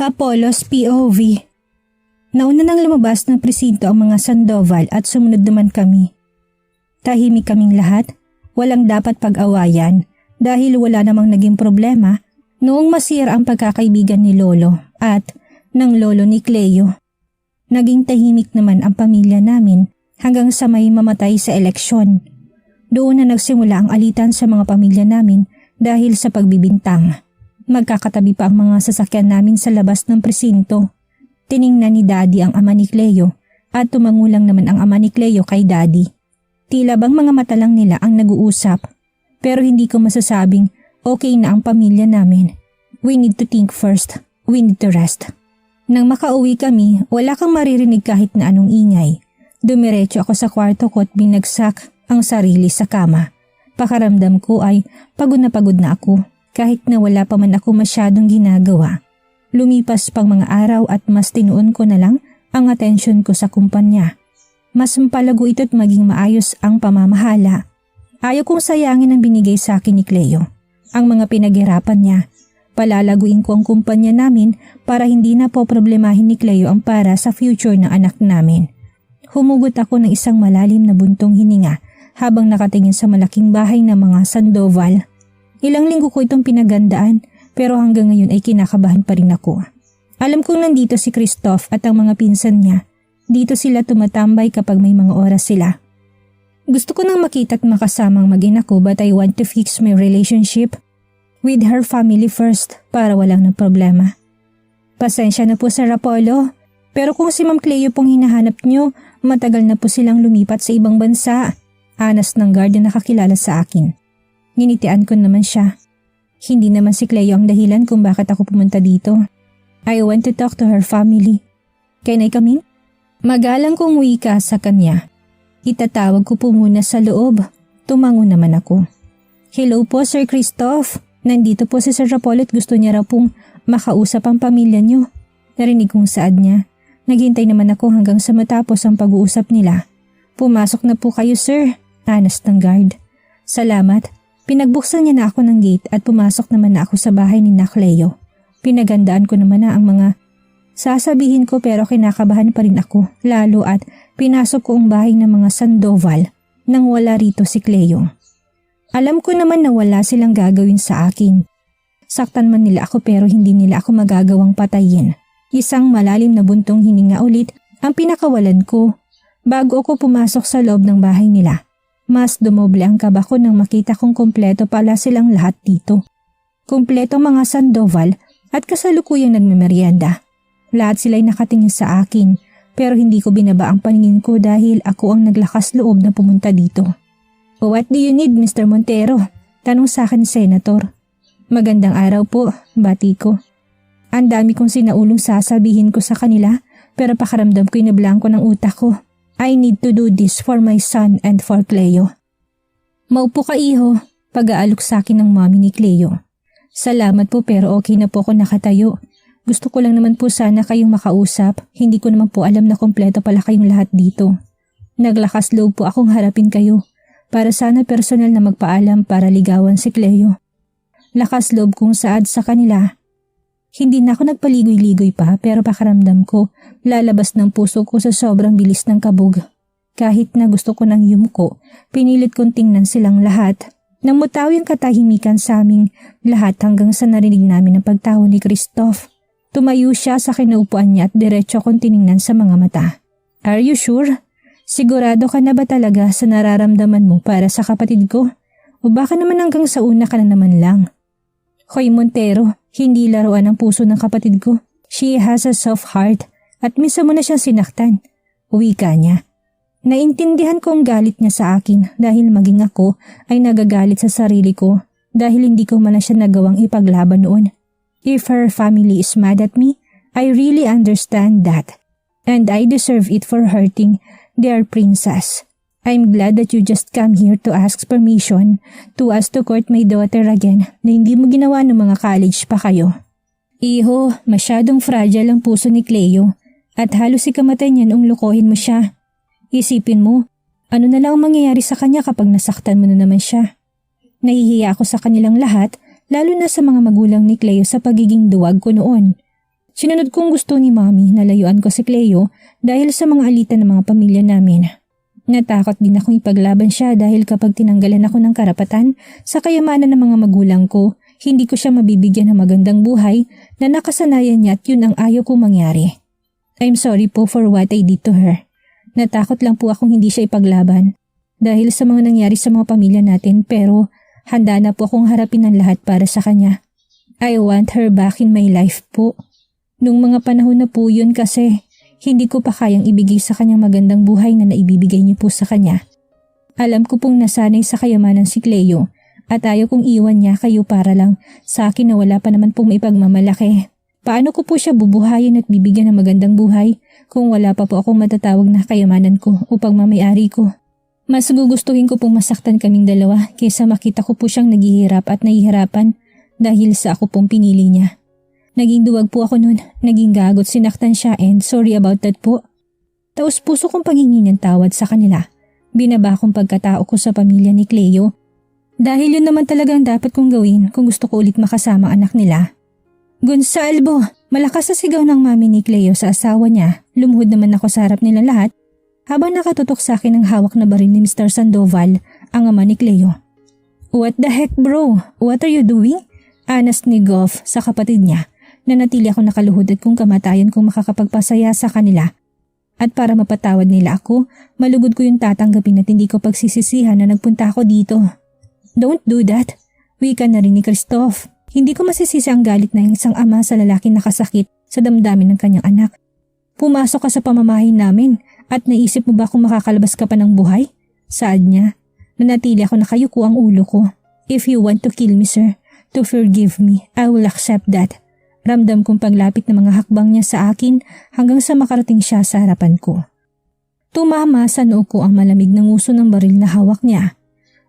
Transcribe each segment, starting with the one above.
Apollo's POV. Nauna nang lumabas ng presinto ang mga Sandoval at sumunod naman kami. Tahimik kaming lahat, walang dapat pag-awayan dahil wala namang naging problema noong masira ang pagkakaibigan ni Lolo at ng lolo ni Cleo. Naging tahimik naman ang pamilya namin hanggang sa may mamatay sa eleksyon. Doon na nagsimula ang alitan sa mga pamilya namin dahil sa pagbibintang. Magkakatabi pa ang mga sasakyan namin sa labas ng presinto. Tiningnan ni Daddy ang ama ni Cleo at tumangulang naman ang ama ni Cleo kay Daddy. Tila bang mga mata lang nila ang nag-uusap. Pero hindi ko masasabing okay na ang pamilya namin. We need to think first. We need to rest. Nang makauwi kami, wala kang maririnig kahit na anong ingay. Dumiretso ako sa kwarto ko at binagsak ang sarili sa kama. Pakaramdam ko ay pagod na ako. Kahit na wala pa man ako masyadong ginagawa. Lumipas pang mga araw at mas tinuon ko na lang ang atensyon ko sa kumpanya. Mas mapalago ito at maging maayos ang pamamahala. Ayaw kong sayangin ang binigay sa akin ni Cleo. Ang mga pinaghirapan niya. Palalaguin ko ang kumpanya namin para hindi na po problemahin ni Cleo ang para sa future ng anak namin. Humugot ako ng isang malalim na buntong hininga habang nakatingin sa malaking bahay ng mga Sandoval. Ilang linggo ko itong pinagandaan pero hanggang ngayon ay kinakabahan pa rin ako. Alam kong nandito si Christoph at ang mga pinsan niya. Dito sila tumatambay kapag may mga oras sila. Gusto ko nang makita at makasamang mag-ina ko but I want to fix my relationship with her family first para walang ng problema. Pasensya na po Sir Apollo, pero kung si Ma'am Cleo pong hinahanap nyo, matagal na po silang lumipat sa ibang bansa. Anas ng guard na nakakilala sa akin. Nginitian ko naman siya. Hindi naman si Cleo ang dahilan kung bakit ako pumunta dito. I want to talk to her family. Can I come in? Magalang kong wika sa kanya. Itatawag ko po muna sa loob. Tumango naman ako. Hello po Sir Christoph. Nandito po si Sir Apollo at gusto niya raw pong makausap ang pamilya niyo. Narinig kong saad niya. Naghintay naman ako hanggang sa matapos ang pag-uusap nila. Pumasok na po kayo sir. Anas ng guard. Salamat. Pinagbuksan niya na ako ng gate at pumasok naman na ako sa bahay ni Cleo. Pinagandaan ko naman na ang mga sasabihin ko pero kinakabahan pa rin ako lalo at pinasok ko ang bahay ng mga Sandoval nang wala rito si Cleo. Alam ko naman na wala silang gagawin sa akin. Saktan man nila ako pero hindi nila ako magagawang patayin. Isang malalim na buntong hininga ulit ang pinakawalan ko bago ako pumasok sa loob ng bahay nila. Mas dumoble ang kaba ko nang makita kong kumpleto pala silang lahat dito. Kumpleto mga Sandoval at kasalukuyang nagmemeryenda. Lahat sila'y nakatingin sa akin pero hindi ko binaba ang paningin ko dahil ako ang naglakas loob na pumunta dito. What do you need Mr. Montero? Tanong sa akin Senator. Magandang araw po, bati ko. Ang dami kong sinaulong sasabihin ko sa kanila pero pakaramdam ko'y nablangko ng utak ko. I need to do this for my son and for Cleo. Maupo ka iho, pag-aalok sa akin ng mami ni Cleo. Salamat po pero okay na po ako nakatayo. Gusto ko lang naman po sana kayong makausap, hindi ko naman po alam na kompleto pala kayong lahat dito. Naglakas loob po akong harapin kayo para sana personal na magpaalam para ligawan si Cleo. Lakas loob kong saad sa kanila. Hindi na ako nagpaligoy-ligoy pa pero pakaramdam ko lalabas ng puso ko sa sobrang bilis ng kabog. Kahit na gusto ko nang yumuko, pinilit kong tingnan silang lahat. Namutawi ang katahimikan sa aming lahat hanggang sa narinig namin ang pagtawa ni Christoph. Tumayo siya sa kinaupuan niya at diretso kong tiningnan sa mga mata. Are you sure? Sigurado ka na ba talaga sa nararamdaman mo para sa kapatid ko? O baka naman hanggang sa una ka na naman lang? Hoy Montero, hindi laruan ang puso ng kapatid ko. She has a soft heart at minsan mo na siyang sinaktan. Wika niya. Naintindihan ko ang galit niya sa akin dahil maging ako ay nagagalit sa sarili ko dahil hindi ko man siya nagawang ipaglaban noon. If her family is mad at me, I really understand that. And I deserve it for hurting their princess. I'm glad that you just come here to ask permission to us to court my daughter again na hindi mo ginawa ng mga college pa kayo. Iho, masyadong fragile ang puso ni Cleo at halos ikamatay niya noong lukohin mo siya. Isipin mo, ano na lang ang mangyayari sa kanya kapag nasaktan mo na naman siya. Nahihiya ako sa kanilang lahat lalo na sa mga magulang ni Cleo sa pagiging duwag ko noon. Sinunod kong gusto ni Mommy na layuan ko si Cleo dahil sa mga alitan ng mga pamilya namin. Natakot din akong ipaglaban siya dahil kapag tinanggalan ako ng karapatan sa kayamanan ng mga magulang ko, hindi ko siya mabibigyan ng magandang buhay na nakasanayan niya at yun ang ayaw kong mangyari. I'm sorry po for what I did to her. Natakot lang po akong hindi siya ipaglaban dahil sa mga nangyari sa mga pamilya natin, pero handa na po akong harapin ang lahat para sa kanya. I want her back in my life po. Nung mga panahon na po yun kasi hindi ko pa kayang ibigay sa kanyang magandang buhay na naibibigay niyo po sa kanya. Alam ko pong nasanay sa kayamanan si Cleo at ayaw kong iwan niya kayo para lang sa akin na wala pa naman pong maipagmamalaki. Paano ko po siya bubuhayin at bibigyan ng magandang buhay kung wala pa po akong matatawag na kayamanan ko o pagmamayari ko? Mas gugustuhin ko pong masaktan kaming dalawa kaysa makita ko po siyang naghihirap at nahihirapan dahil sa ako pong pinili niya. Naging duwag po ako noon, naging gagot, sinaktan siya and sorry about that po. Taos puso kong paghingi ng tawad sa kanila. Binaba kong pagkatao ko sa pamilya ni Cleo. Dahil yun naman talagang dapat kong gawin kung gusto ko ulit makasama anak nila. Gonsalvo! Malakas sa sigaw ng mami ni Cleo sa asawa niya. Lumuhod naman ako sa harap nila lahat habang nakatutok sa akin ang hawak na baril ni Mr. Sandoval, ang ama ni Cleo. What the heck bro? What are you doing? Anas ni Goff sa kapatid niya. Nanatili ako nakaluhod at kung kamatayan kong makakapagpasaya sa kanila. At para mapatawad nila ako, malugod ko yung tatanggapin at hindi ko pagsisisihan na nagpunta ako dito. Don't do that. Wika na rin ni Christoph. Hindi ko masisisi ang galit na isang ama sa lalaking nakasakit sa damdamin ng kanyang anak. Pumasok ka sa pamamahay namin at naisip mo ba kung makakalabas ka pa ng buhay? Saad niya. Nanatili ako nakayuko ang ulo ko. If you want to kill me sir, to forgive me, I will accept that. Ramdam kong paglapit ng mga hakbang niya sa akin hanggang sa makarating siya sa harapan ko. Tumama sa noo ko ang malamig na nguso ng baril na hawak niya.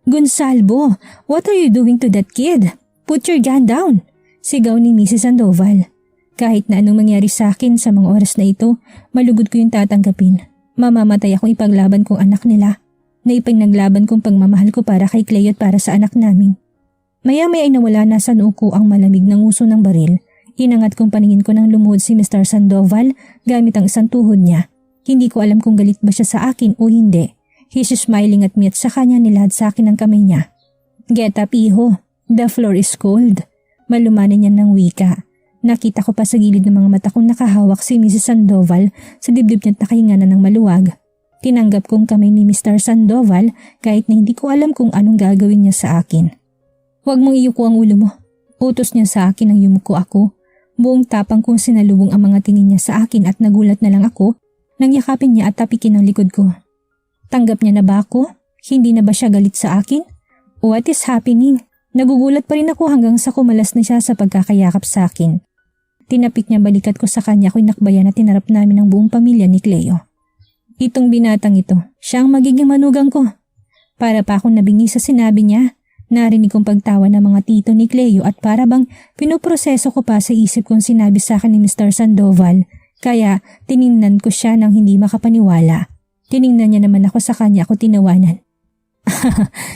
Gonsalvo, what are you doing to that kid? Put your gun down! Sigaw ni Mrs. Sandoval. Kahit na anong mangyari sa akin sa mga oras na ito, malugod ko yung tatanggapin. Mamamatay akong ipaglaban kong anak nila. Na ipinaglaban kong pagmamahal ko para kay Cleo at para sa anak namin. Maya-maya ay nawala na sa noo ko ang malamig na nguso ng baril. Inangat kong paningin ko nang lumuhod si Mr. Sandoval gamit ang isang tuhod niya. Hindi ko alam kung galit ba siya sa akin o hindi. He's smiling at me at sa kanya nilahad sa akin ang kamay niya. Get up iho, the floor is cold. Malumanan niya ng wika. Nakita ko pa sa gilid ng mga mata kong nakahawak si Mrs. Sandoval sa dibdib niya't nakahinga na ng maluwag. Tinanggap kong kamay ni Mr. Sandoval kahit na hindi ko alam kung anong gagawin niya sa akin. Huwag mong iyuko ang ulo mo. Utos niya sa akin nang yumuko ako. Buong tapang kong sinalubong ang mga tingin niya sa akin at nagulat na lang ako nang yakapin niya at tapikin ang likod ko. Tanggap niya na ba ako? Hindi na ba siya galit sa akin? What is happening? Nagugulat pa rin ako hanggang sa kumalas na siya sa pagkakayakap sa akin. Tinapik niya balikat ko sa kanya ko'y nakbayan at tinarap namin ang buong pamilya ni Cleo. Itong binatang ito, siya ang magiging manugang ko. Para pa akong nabingi sa sinabi niya. Narinig kong pagtawa ng mga tito ni Cleo at para bang pinoproseso ko pa sa isip kong sinabi sa akin ni Mr. Sandoval, kaya tiningnan ko siya nang hindi makapaniwala. Tiningnan niya naman ako sa kanya, ako tinawanan.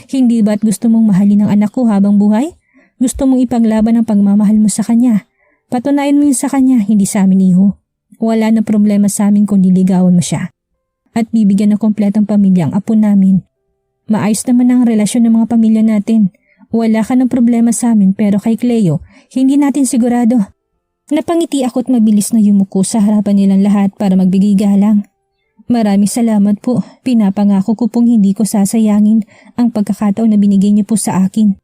Hindi ba't gusto mong mahalin ang anak ko habang buhay? Gusto mong ipaglaban ang pagmamahal mo sa kanya? Patunayan mo yun sa kanya, hindi sa amin iho. Wala na problema sa amin kung liligawan mo siya. At bibigyan ng kompletong pamilya ang apo namin. Maayos naman ang relasyon ng mga pamilya natin. Wala ka ng problema sa amin pero kay Cleo, hindi natin sigurado. Napangiti ako at mabilis na yumuko sa harapan nilang lahat para magbigay galang. Maraming salamat po. Pinapangako ko pong hindi ko sasayangin ang pagkakataon na binigay niyo po sa akin.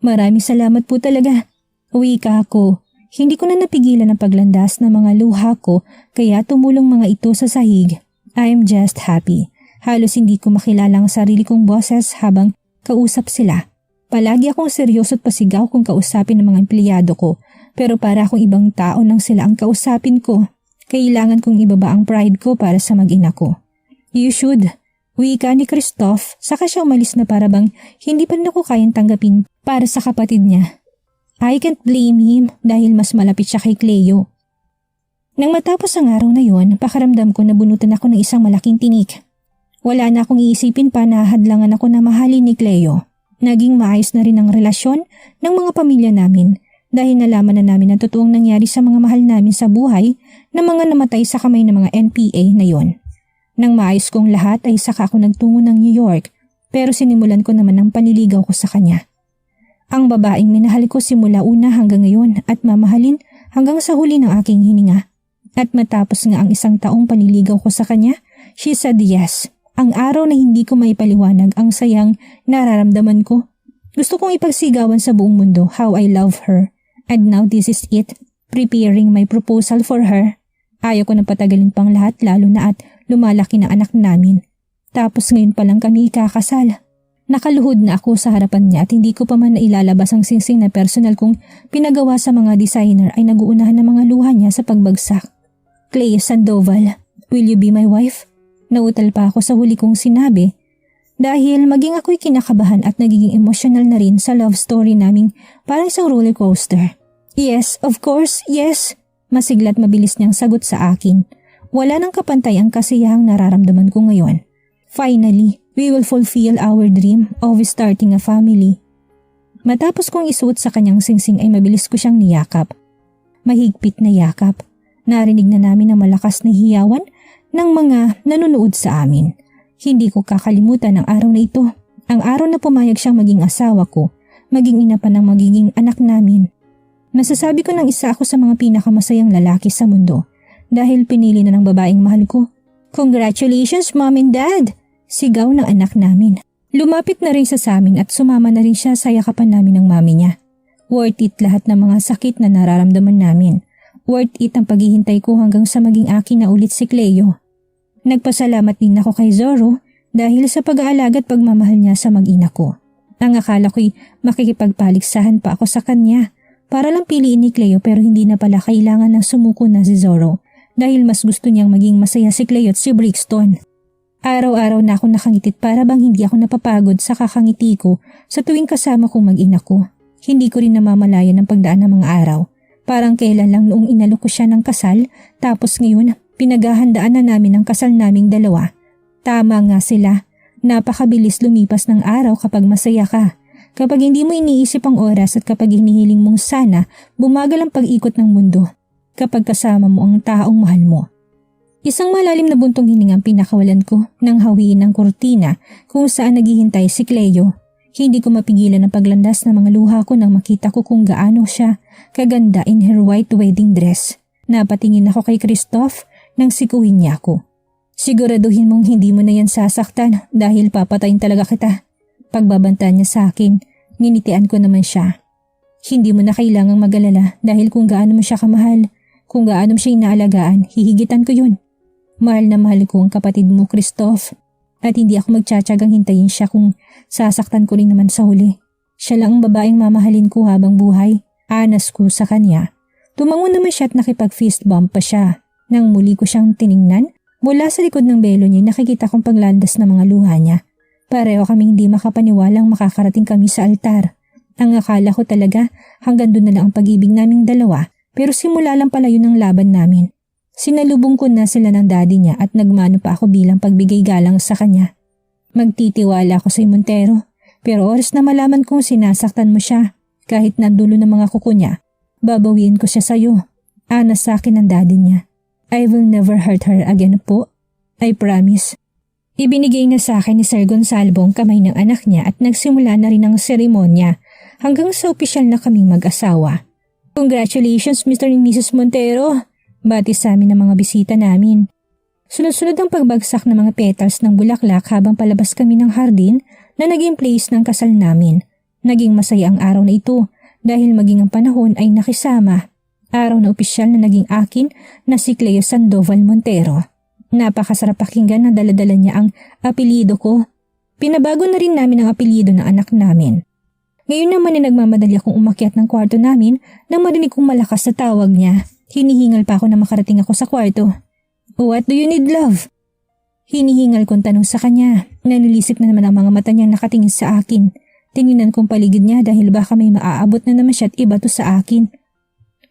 Maraming salamat po talaga. Uwi ka ako. Hindi ko na napigilan ang paglandas ng mga luha ko kaya tumulong mga ito sa sahig. I am just happy. Halos hindi ko makilala ang sarili kong boses habang kausap sila. Palagi akong seryoso at pasigaw kung kausapin ng mga empleyado ko, pero para akong ibang tao nang sila ang kausapin ko. Kailangan kong ibaba ang pride ko para sa mag-ina ko. You should. Wika ni Christoph, saka siya umalis na para bang hindi pa rin ako kayang tanggapin para sa kapatid niya. I can't blame him dahil mas malapit siya kay Cleo. Nang matapos ang araw na yon, pakaramdam ko na bunutan ako ng isang malaking tinik. Wala na akong iisipin pa na hadlangan ako na mahalin ni Cleo. Naging maayos na rin ang relasyon ng mga pamilya namin dahil nalaman na namin ang totoong nangyari sa mga mahal namin sa buhay na mga namatay sa kamay ng mga NPA na yon. Nang maayos kong lahat ay saka ako nagtungo ng New York pero sinimulan ko naman ang panliligaw ko sa kanya. Ang babaeng minahal ko simula una hanggang ngayon at mamahalin hanggang sa huli ng aking hininga. At matapos nga ang 1 taong panliligaw ko sa kanya, she said yes. Ang araw na hindi ko maipaliwanag ang sayang nararamdaman ko. Gusto kong ipagsigawan sa buong mundo how I love her. And now this is it, preparing my proposal for her. Ayaw ko na patagalin pang lahat lalo na at lumalaki na anak namin. Tapos ngayon pa lang kami ikakasal. Nakaluhod na ako sa harapan niya at hindi ko pa man nailalabas ang singsing na personal kong pinagawa sa mga designer ay naguunahan ng mga luha niya sa pagbagsak. Clea Sandoval, will you be my wife? Nautal pa ako sa huli kong sinabi dahil maging ako'y kinakabahan at nagiging emotional na rin sa love story naming parang isang roller coaster. Yes, of course, yes. Masigla't mabilis niyang sagot sa akin. Wala nang kapantay ang kasiyahang nararamdaman ko ngayon. Finally, we will fulfill our dream of starting a family. Matapos kong isuot sa kanyang singsing ay mabilis ko siyang niyakap. Mahigpit na yakap. Narinig na namin ang malakas na hiyawan ng mga nanonood sa amin. Hindi ko kakalimutan ang araw na ito. Ang araw na pumayag siyang maging asawa ko, maging ina pa ng magiging anak namin. Nasasabi ko ng isa ako sa mga pinakamasayang lalaki sa mundo dahil pinili na ng babaeng mahal ko. Congratulations, Mom and Dad! Sigaw ng anak namin. Lumapit na rin siya sa amin at sumama na rin siya sa yakapan namin ng mami niya. Worth it lahat ng mga sakit na nararamdaman namin. Worth it ang paghihintay ko hanggang sa maging akin na ulit si Cleo. Nagpasalamat din ako kay Zorro dahil sa pag-aalaga at pagmamahal niya sa mag-ina ko. Ang akala ko'y makikipagpaligsahan pa ako sa kanya para lang piliin ni Cleo pero hindi na pala kailangan ng sumuko na si Zorro dahil mas gusto niyang maging masaya si Cleo at si Brixton. Araw-araw na ako nakangitit para bang hindi ako napapagod sa kakangiti ko sa tuwing kasama kong mag-ina ko. Hindi ko rin namamalayan ng pagdaan ng mga araw. Parang kailan lang noong inalok ko siya ng kasal tapos ngayon pinaghahandaan na namin ang kasal naming dalawa. Tama nga sila. Napakabilis lumipas ng araw kapag masaya ka. Kapag hindi mo iniisip ang oras at kapag hinihiling mong sana bumagal ang pag-ikot ng mundo. Kapag kasama mo ang taong mahal mo. Isang malalim na buntong hiningang pinakawalan ko nang hawiin ng kurtina kung saan naghihintay si Cleo. Hindi ko mapigilan ang paglandas ng mga luha ko nang makita ko kung gaano siya kaganda in her white wedding dress. Napatingin ako kay Christoph nang sikuhin niya ako. Siguraduhin mong hindi mo na yan sasaktan dahil papatayin talaga kita. Pagbabantaan niya sa akin, nginitian ko naman siya. Hindi mo na kailangang mag-alala dahil kung gaano mo siya kamahal, kung gaano mo siya inaalagaan, hihigitan ko yun. Mahal na mahal ko ang kapatid mo, Christoph. At hindi ako magtsatsagang hintayin siya kung sasaktan ko rin naman sa huli. Siya lang ang babaeng mamahalin ko habang buhay. Anas ko sa kanya. Tumango naman siya at nakipag-fist bump pa siya. Nang muli ko siyang tiningnan, mula sa likod ng belo niya nakikita kong paglandas ng mga luha niya. Pareho kaming hindi makapaniwalang makakarating kami sa altar. Ang akala ko talaga hanggang doon na lang ang pag-ibig naming dalawa pero simula lang pala yun ang laban namin. Sinalubong ko na sila ng daddy niya at nagmano pa ako bilang pagbigay galang sa kanya. Magtitiwala ako sa Montero pero oras na malaman kong sinasaktan mo siya kahit nandulo ng mga kuko niya, babawiin ko siya sa'yo. Anas sa akin ng daddy niya. I will never hurt her again po. I promise. Ibinigay na sa akin ni Sir Gonsalvo ang kamay ng anak niya at nagsimula na rin ang seremonya hanggang sa opisyal na kaming mag-asawa. Congratulations Mr. and Mrs. Montero! Bati sa amin ng mga bisita namin. Sunod-sunod ang pagbagsak ng mga petals ng bulaklak habang palabas kami ng hardin na naging place ng kasal namin. Naging masaya ang araw na ito dahil maging ang panahon ay nakisama. Araw na opisyal na naging akin na si Clea Sandoval Montero. Napakasarap pakinggan na daladala niya ang apelyido ko. Pinabago na rin namin ang apelyido ng anak namin. Ngayon naman ay nagmamadali akong umakyat ng kwarto namin nang marinig kong malakas na tawag niya. Hinihingal pa ako na makarating ako sa kwarto. What do you need, love? Hinihingal kong tanong sa kanya. Nanilisip na naman ang mga mata niya nakatingin sa akin. Tinginan kong paligid niya dahil baka may maaabot na naman siya at iba to sa akin.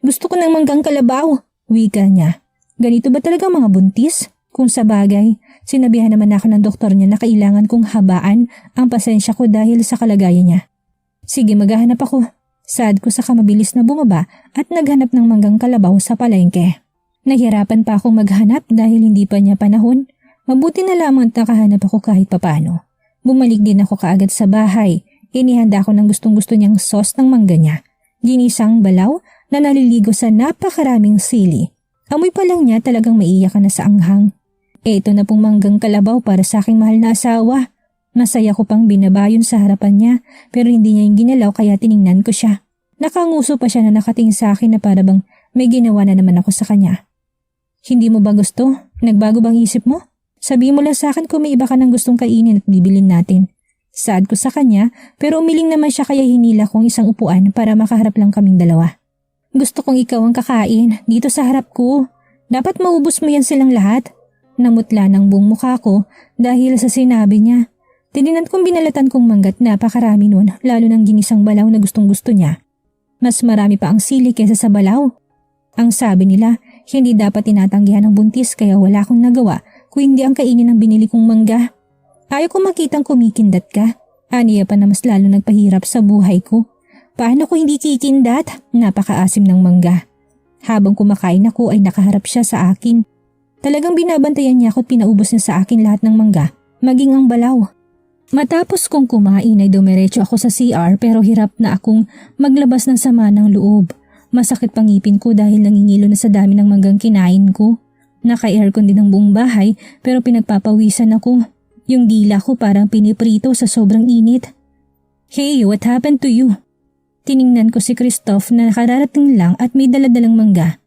Gusto ko ng manggang kalabaw, wika niya. Ganito ba talaga mga buntis? Kung sa bagay, sinabihan naman ako ng doktor niya na kailangan kong habaan ang pasensya ko dahil sa kalagayan niya. Sige, maghahanap ako. Saad ko saka mabilis na bumaba at naghanap ng manggang kalabaw sa palengke. Nahirapan pa akong maghanap dahil hindi pa niya panahon. Mabuti na lamang at nakahanap ako kahit papano. Bumalik din ako kaagad sa bahay. Inihanda ko ng gustong-gusto niyang sauce ng mangga niya. Ginisang balaw na naliligo sa napakaraming sili. Amoy pa lang niya talagang maiiyak ka na sa anghang. Ito na pong manggang kalabaw para sa aking mahal na asawa. Masaya ko pang binabayon sa harapan niya pero hindi niya yung ginalaw kaya tiningnan ko siya. Nakanguso pa siya na nakatingin sa akin na para bang may ginawa na naman ako sa kanya. Hindi mo ba gusto? Nagbago bang isip mo? Sabihin mo lang sa akin kung may iba ka ng gustong kainin at bibilin natin. Saad ko sa kanya pero umiling naman siya kaya hinila kong isang upuan para makaharap lang kaming dalawa. Gusto kong ikaw ang kakain dito sa harap ko. Dapat maubos mo yan silang lahat. Namutla ng buong mukha ko dahil sa sinabi niya. Tinignan kong binalatan kong manggat napakarami nun lalo ng ginisang balaw na gustong gusto niya. Mas marami pa ang sili kaysa sa balaw. Ang sabi nila, hindi dapat tinatanggihan ng buntis kaya wala akong nagawa kung hindi ang kainin ng binili kong mangga. Ayaw ko makitang kumikindat ka. Aniya pa na mas lalo nagpahirap sa buhay ko. Paano ko hindi kikindat? Napakaasim ng mangga. Habang kumakain ako ay nakaharap siya sa akin. Talagang binabantayan niya ako at pinaubos niya sa akin lahat ng mangga, maging ang balaw. Matapos kong kumain ay dumiretso ako sa CR pero hirap na akong maglabas ng sama ng loob. Masakit pang ngipin ko dahil nangingilo na sa dami ng manggang kinain ko. Naka-aircon din ang buong bahay pero pinagpapawisan ako. Yung dila ko parang piniprito sa sobrang init. Hey, what happened to you? Tiningnan ko si Christoph na nakararating lang at may daladalang mangga.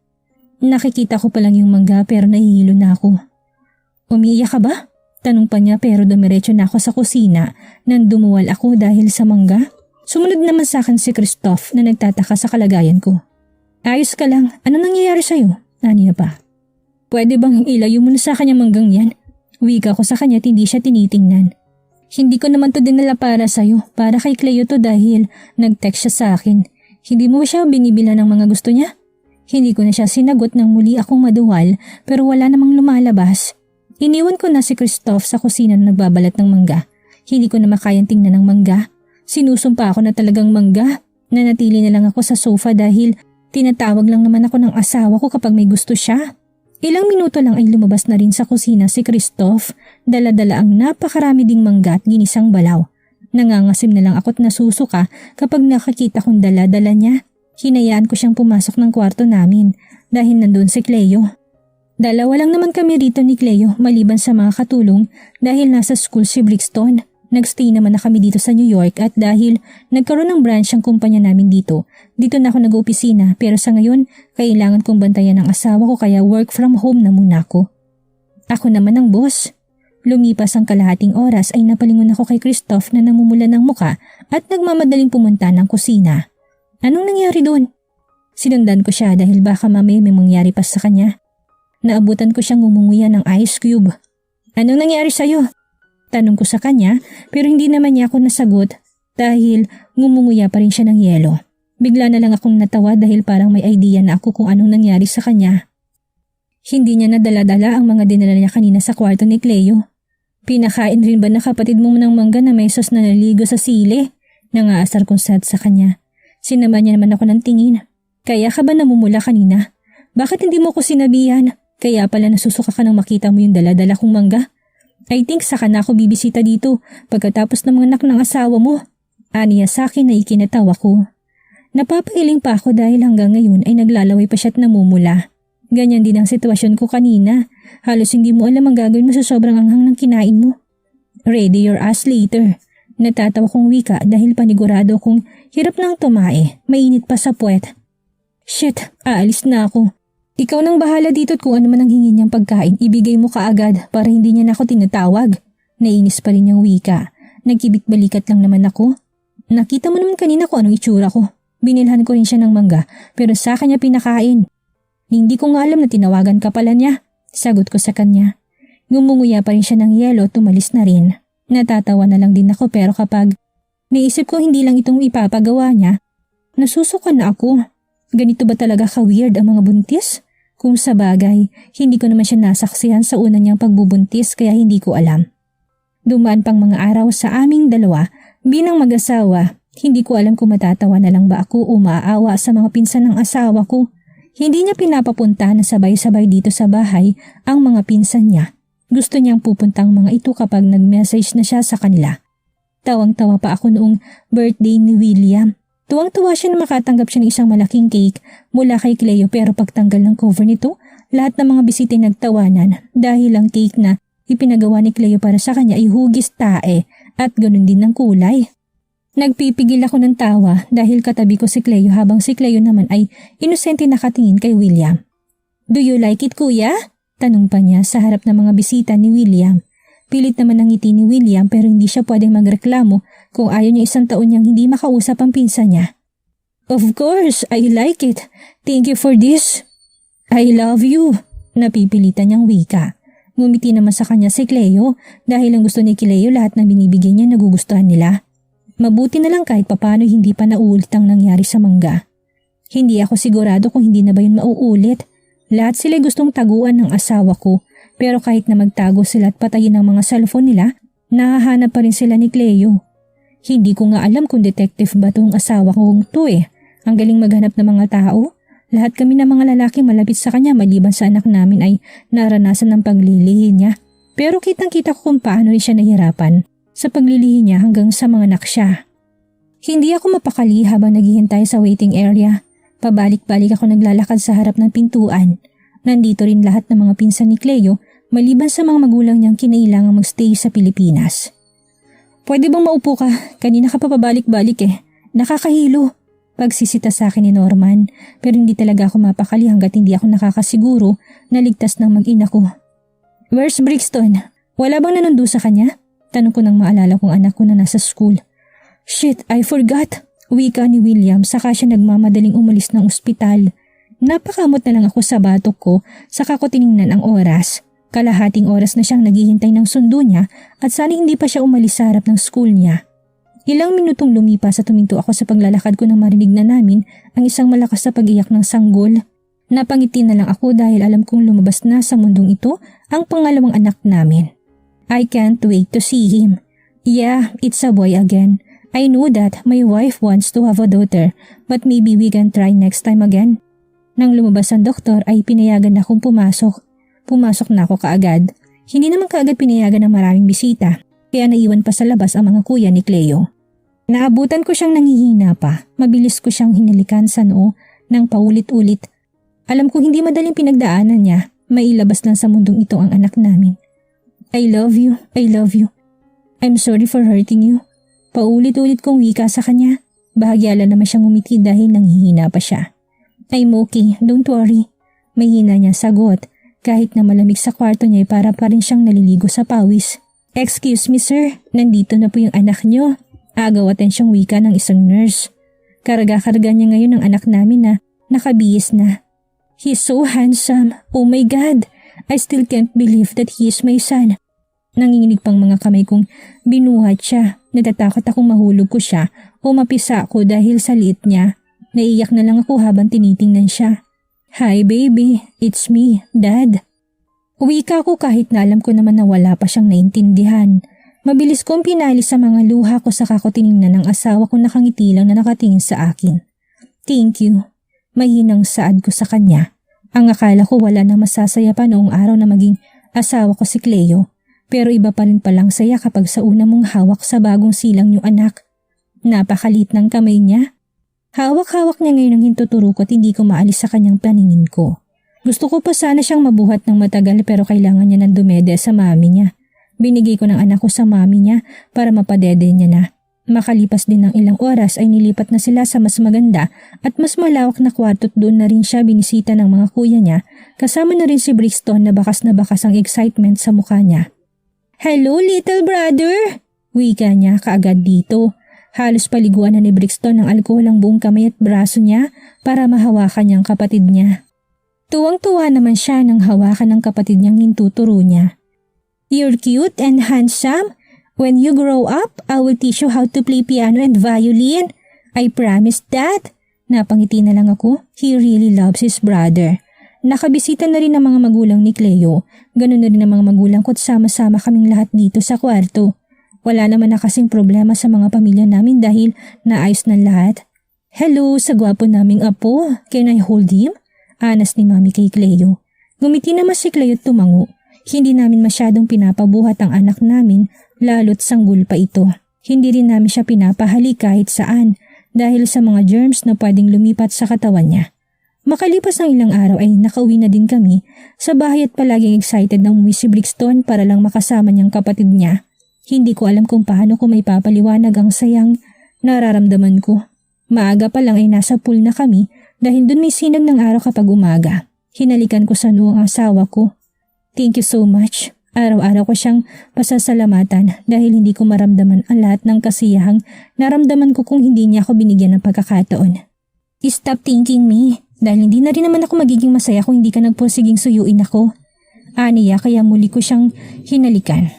Nakikita ko pa lang yung mangga pero nahihilo na ako. Umiiyak ka ba? Tanong pa niya pero dumiretso na ako sa kusina nang dumuwal ako dahil sa mangga. Sumunod naman sa akin si Christoph na nagtataka sa kalagayan ko. Ayos ka lang, ano nangyayari sa'yo? Aniya pa. Pwede bang ilayo mo na sa kanya manggang yan? Wika ko sa kanya at hindi siya tinitingnan. Hindi ko naman to dinala para sa'yo, para kay Cleo to dahil nag-text siya sa akin. Hindi mo siya binibila ng mga gusto niya? Hindi ko na siya sinagot nang muli akong maduwal pero wala namang lumalabas. Iniwan ko na si Christoph sa kusina na nagbabalat ng mangga. Hindi ko na makayang tingnan ng mangga. Sinusumpa ako na talagang mangga. Nanatili na lang ako sa sofa dahil tinatawag lang naman ako ng asawa ko kapag may gusto siya. Ilang minuto lang ay lumabas na rin sa kusina si Christoph. Dala-dala ang napakarami ding mangga at ginisang balaw. Nangangasim na lang ako't nasusuka kapag nakakita kong dala-dala niya. Hinayaan ko siyang pumasok ng kwarto namin dahil nandun si Cleo. Dalawa lang naman kami rito ni Cleo maliban sa mga katulong dahil nasa school si Brixton. Nagstay naman na kami dito sa New York at dahil nagkaroon ng branch ang kumpanya namin dito na ako nag-opisina pero sa ngayon kailangan kong bantayan ng asawa ko kaya work from home na muna ako. Ako naman ang boss. Lumipas ang kalahating oras ay napalingon ako kay Christoph na namumula ng muka at nagmamadaling pumunta ng kusina. Anong nangyari doon? Sinundan ko siya dahil baka mamaya may mangyari pa sa kanya. Naabutan ko siyang ngumunguya ng ice cube. Anong nangyari sa'yo? Tanong ko sa kanya pero hindi naman niya ako nasagot dahil ngumunguya pa rin siya ng yelo. Bigla na lang akong natawa dahil parang may idea na ako kung anong nangyari sa kanya. Hindi niya nadala-dala ang mga dinala niya kanina sa kwarto ni Cleo. Pinakain rin ba na kapatid mo ng mangga na may sos na naligo sa sili? Nangaasar kong sad sa kanya. Sinama niya naman ako ng tingin. Kaya ka ba namumula kanina? Bakit hindi mo ko sinabihan? Kaya pala nasusuka ka nang makita mo yung dala-dala kong mangga? I think saka na ako bibisita dito pagkatapos ng mga anak ng asawa mo. Aniya sa akin na ikinatawa ko. Napapailing pa ako dahil hanggang ngayon ay naglalaway pa siya at namumula. Ganyan din ang sitwasyon ko kanina. Halos hindi mo alam ang gagawin mo sa sobrang anghang ng kinain mo. Ready your ass later. Natatawa kong wika dahil panigurado kong hirap nang tumae. Mainit pa sa puwet. Shit, aalis na ako. Ikaw nang bahala dito at kung ano man ang hingin niyang pagkain, ibigay mo kaagad para hindi niya na ako tinatawag. Nainis pa rin niyang wika. Nagkibit-balikat lang naman ako. Nakita mo naman kanina kung anong itsura ko. Binilhan ko rin siya ng mangga pero sa kanya pinakain. Hindi ko nga alam na tinawagan ka pala niya. Sagot ko sa kanya. Ngumunguya pa rin siya ng yelo at tumalis na rin. Natatawa na lang din ako pero kapag naisip ko hindi lang itong ipapagawa niya, nasusuka na ako. Ganito ba talaga ka-weird ang mga buntis? Kung sa bagay, hindi ko naman siya nasaksihan sa una niyang pagbubuntis kaya hindi ko alam. Dumaan pang mga araw sa aming dalawa bilang mag-asawa, Hindi ko alam kung matatawa na lang ba ako o maaawa sa mga pinsan ng asawa ko. Hindi niya pinapapunta na sabay-sabay dito sa bahay ang mga pinsan niya. Gusto niyang pupuntang mga ito kapag nag-message na siya sa kanila. Tawang-tawa pa ako noong birthday ni William. Tuwang-tuwa siya na makatanggap siya ng isang malaking cake mula kay Cleo, pero pagtanggal ng cover nito, lahat ng mga bisita nagtawanan dahil ang cake na ipinagawa ni Cleo para sa kanya ay hugis tae at ganun din ng kulay. Nagpipigil ako ng tawa dahil katabi ko si Cleo habang si Cleo naman ay inosente nakatingin kay William. "Do you like it, kuya?" Tanong pa niya sa harap ng mga bisita ni William. Pilit naman ang ngiti ni William pero hindi siya pwedeng magreklamo kung ayaw niya isang taon niyang hindi makausap ang pinsan niya. "Of course, I like it. Thank you for this." "I love you," napipilitan niyang wika. Ngumiti naman sa kanya si Cleo dahil ang gusto ni Cleo lahat ng binibigay niya nagugustuhan nila. Mabuti na lang kahit papano hindi pa nauulit ang nangyari sa mangga. Hindi ako sigurado kung hindi na ba yun mauulit. Lahat sila gustong taguan ng asawa ko, pero kahit na magtago sila at patayin ang mga cellphone nila, nahahanap pa rin sila ni Cleo. Hindi ko nga alam kung detective ba itong asawa kong to eh. Ang galing maghanap ng mga tao. Lahat kami ng mga lalaki malapit sa kanya maliban sa anak namin ay naranasan ng paglilihi niya. Pero kitang-kita ko kung paano rin siya nahirapan sa paglilihi niya hanggang sa mga anak siya. Hindi ako mapakali habang naghihintay sa waiting area. Pabalik-balik ako naglalakad sa harap ng pintuan. Nandito rin lahat ng mga pinsan ni Cleo maliban sa mga magulang niyang kinailangang magstay sa Pilipinas. "Pwede bang maupo ka? Kanina ka pa pabalik-balik eh. Nakakahilo." Pagsisita sa akin ni Norman, pero hindi talaga ako mapakali hanggat hindi ako nakakasiguro na ligtas ng mag-ina ko. "Where's Brixton? Wala bang nanundo sa kanya?" Tanong ko nang maalala kong anak ko na nasa school. "Shit, I forgot," wika ni William saka siya nagmamadaling umalis ng ospital. Napakamot na lang ako sa batok ko saka ko tiningnan ang oras. Kalahating oras na siyang naghihintay ng sundo niya at sana hindi pa siya umalis sa harap ng school niya. Ilang minutong lumipas at tuminto ako sa paglalakad ko nang marinig na namin ang isang malakas na pag-iyak ng sanggol. Napangiti na lang ako dahil alam kong lumabas na sa mundong ito ang pangalawang anak namin. I can't wait to see him. Yeah, it's a boy again. I know that my wife wants to have a daughter, but maybe we can try next time again. Nang lumabas ang doktor ay pinayagan na akong pumasok. Pumasok na ako kaagad. Hindi naman kaagad pinayagan ng maraming bisita, kaya naiwan pa sa labas ang mga kuya ni Cleo. Naabutan ko siyang nangihina pa. Mabilis ko siyang hinalikan sa noo ng paulit-ulit. Alam ko hindi madaling pinagdaanan niya. Mailabas lang sa mundong ito ang anak namin. I love you, I love you. I'm sorry for hurting you. Paulit-ulit kong wika sa kanya. Bahagyala naman siyang umiti dahil nanghihina pa siya. I'm okay, don't worry. Mahina niya sagot. Kahit na malamig sa kwarto niya ay para pa rin siyang naliligo sa pawis. Excuse me sir, nandito na po yung anak niyo. Agaw atensyong wika ng isang nurse. Karga-karga niya ngayon ang anak namin na nakabihis na. He's so handsome. Oh my God. I still can't believe that he is my son. Nanginginig pang mga kamay kong binuhat siya. Natatakot akong mahulog ko siya o mapisa ako dahil sa liit niya. Naiyak na lang ako habang tinitingnan siya. Hi baby, it's me, Dad. Wika ko kahit na alam ko naman na wala pa siyang naintindihan. Mabilis kong pinali sa mga luha ko saka ko tiningnan ng asawa ko nakangiti lang na nakatingin sa akin. Thank you. Mahinang saad ko sa kanya. Ang akala ko wala na masasaya pa noong araw na maging asawa ko si Cleo. Pero iba pa rin palang saya kapag sa una mong hawak sa bagong silang yung anak. Napakalit ng kamay niya. Hawak-hawak niya ngayon ang hintuturo ko at hindi ko maalis sa kanyang paningin ko. Gusto ko pa sana siyang mabuhat ng matagal pero kailangan niya ng dumede sa mami niya. Binigay ko ng anak ko sa mami niya para mapadede niya na. Makalipas din ng ilang oras ay nilipat na sila sa mas maganda at mas malawak na kwarto at doon na rin siya binisita ng mga kuya niya kasama na rin si Brixton na bakas ang excitement sa mukha niya. Hello little brother! Wika niya kaagad dito. Halos paliguan na ni Brixton ng alkohol ang buong kamay at braso niya para mahawakan niyang kapatid niya. Tuwang-tuwa naman siya nang hawakan ng kapatid niyang hintuturo niya. You're cute and handsome. When you grow up, I will teach you how to play piano and violin. I promise that. Napangiti na lang ako. He really loves his brother. Nakabisita na rin ang mga magulang ni Cleo. Ganun na rin ang mga magulang ko at sama-sama kaming lahat dito sa kwarto. Wala naman na kasing problema sa mga pamilya namin dahil naayos ng lahat. Hello sa gwapo naming apo, can I hold him? Anas ni Mami kay Cleo. Gumiti naman si Cleo at tumango. Hindi namin masyadong pinapabuhat ang anak namin lalo't sanggol pa ito. Hindi rin namin siya pinapahalik kahit saan dahil sa mga germs na pwedeng lumipat sa katawan niya. Makalipas ng ilang araw ay nakauwi na din kami sa bahay at palaging excited na umuwi si Brixton para lang makasama niyang kapatid niya. Hindi ko alam kung paano ko may papaliwanag ang sayang nararamdaman ko. Maaga pa lang ay nasa pool na kami dahil dun may sinag ng araw kapag umaga. Hinalikan ko sa noo ang asawa ko. Thank you so much. Araw-araw ko siyang pasasalamatan dahil hindi ko maramdaman ang lahat ng kasiyahang naramdaman ko kung hindi niya ako binigyan ng pagkakataon. Stop thinking me dahil hindi na rin naman ako magiging masaya kung hindi ka nagpursiging suyuin ako. Aniya kaya muli ko siyang hinalikan.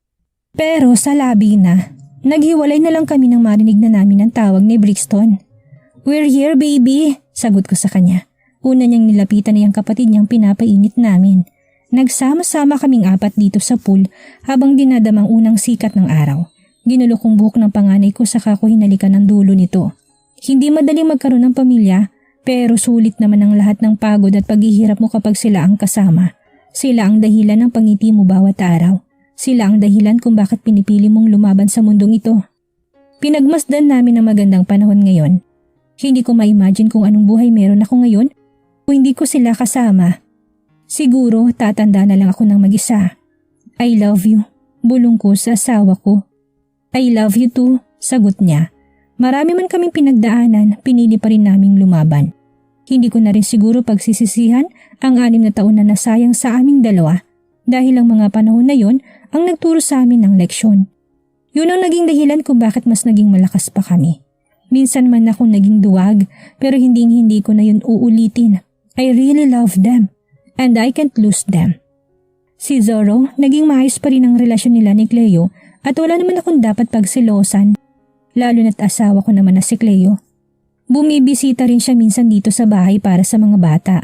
Pero sa labi na, naghiwalay na lang kami nang marinig na namin ang tawag ni Brixton. We're here baby, sagot ko sa kanya. Una niyang nilapitan na yung kapatid niyang pinapainit namin. Nagsama-sama kaming apat dito sa pool habang dinadamang unang sikat ng araw. Ginulo kong buhok ng panganay ko saka ko hinalikan ang dulo nito. Hindi madaling magkaroon ng pamilya pero sulit naman ang lahat ng pagod at paghihirap mo kapag sila ang kasama. Sila ang dahilan ng pangiti mo bawat araw. Sila ang dahilan kung bakit pinipili mong lumaban sa mundong ito. Pinagmasdan namin ang magandang panahon ngayon. Hindi ko ma-imagine kung anong buhay meron ako ngayon kung hindi ko sila kasama. Siguro tatanda na lang ako ng mag-isa. I love you, bulong ko sa asawa ko. I love you too, sagot niya. Marami man kaming pinagdaanan, pinili pa rin naming lumaban. Hindi ko na rin siguro pagsisisihan ang 6 na taon na nasayang sa aming dalawa dahil ang mga panahon na yon ang nagturo sa amin ng leksyon. Yun ang naging dahilan kung bakit mas naging malakas pa kami. Minsan man akong naging duwag pero hindi ko na yun uulitin. I really love them. And I can't lose them. Si Zorro, naging maayos pa rin ang relasyon nila ni Cleo at wala naman akong dapat pagsilosan. Lalo na't asawa ko naman na si Cleo. Bumibisita rin siya minsan dito sa bahay para sa mga bata.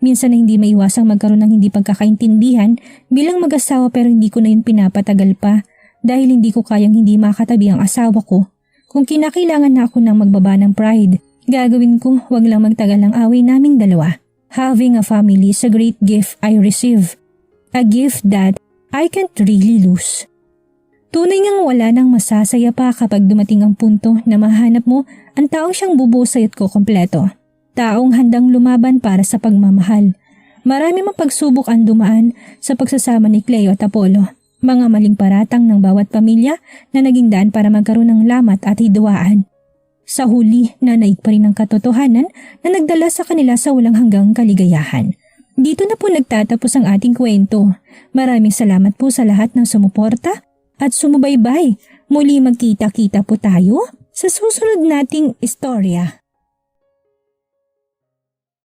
Minsan na hindi maiwasang magkaroon ng hindi pagkakaintindihan bilang mag-asawa pero hindi ko na yun pinapatagal pa dahil hindi ko kayang hindi makatabi ang asawa ko. Kung kinakailangan na ako ng magbaba ng pride, gagawin ko wag lang magtagal ang away naming dalawa. Having a family is a great gift I receive. A gift that I can't really lose. Tunay ngang wala nang masasaya pa kapag dumating ang punto na mahanap mo ang taong siyang bubuo sa'yo't kukumpleto. Taong handang lumaban para sa pagmamahal. Marami mang pagsubok ang dumaan sa pagsasama ni Cleo at Apollo. Mga maling paratang ng bawat pamilya na naging daan para magkaroon ng lamat at hidwaan. Sa huli, nanaig pa rin ang katotohanan na nagdala sa kanila sa walang hanggang kaligayahan. Dito na po nagtatapos ang ating kwento. Maraming salamat po sa lahat ng sumuporta at sumubaybay. Muli magkita-kita po tayo sa susunod nating istorya.